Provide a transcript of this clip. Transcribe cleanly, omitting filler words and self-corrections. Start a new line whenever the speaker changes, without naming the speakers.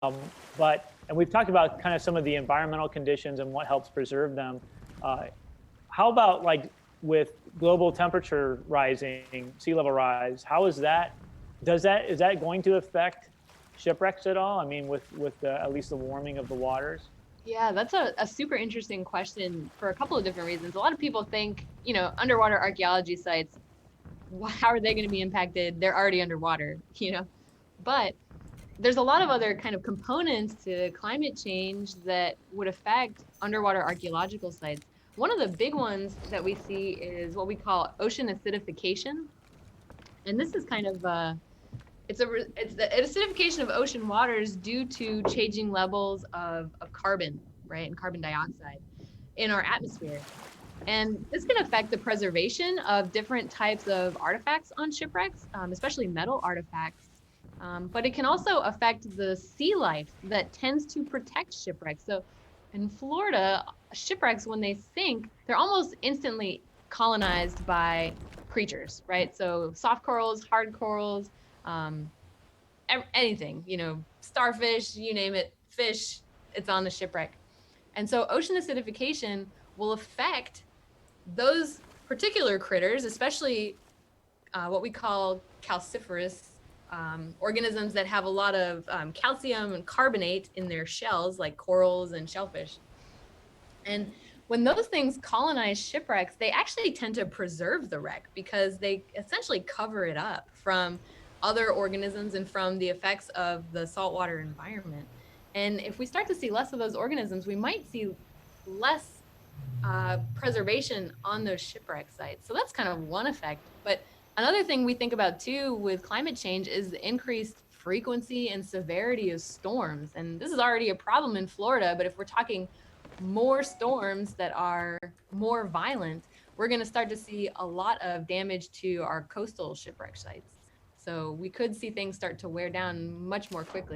And we've talked about kind of some of the environmental conditions and what helps preserve them. Uh, how about like with global temperature rising, sea level rise? How is that? Is that going to affect shipwrecks at all? I mean, with at least the warming of the waters.
Yeah, that's a super interesting question for a couple of different reasons. A lot of people think, underwater archaeology sites, how are they going to be impacted? They're already underwater, But there's a lot of other kind of components to climate change that would affect underwater archaeological sites. One of the big ones that we see is what we call ocean acidification. And this is kind of it's the acidification of ocean waters due to changing levels of carbon, right, and carbon dioxide in our atmosphere. And this can affect the preservation of different types of artifacts on shipwrecks, especially metal artifacts. But it can also affect the sea life that tends to protect shipwrecks. So in Florida, shipwrecks, when they sink, they're almost instantly colonized by creatures, right? So soft corals, hard corals, um, anything, starfish, you name it, fish, it's on the shipwreck. And so ocean acidification will affect those particular critters, especially what we call calciferous organisms that have a lot of calcium and carbonate in their shells, like corals and shellfish. And when those things colonize shipwrecks, they actually tend to preserve the wreck because they essentially cover it up from other organisms and from the effects of the saltwater environment. And if we start to see less of those organisms, we might see less preservation on those shipwreck sites. So that's kind of one effect. But another thing we think about too with climate change is the increased frequency and severity of storms. And this is already a problem in Florida, but if we're talking more storms that are more violent, we're going to start to see a lot of damage to our coastal shipwreck sites. So we could see things start to wear down much more quickly.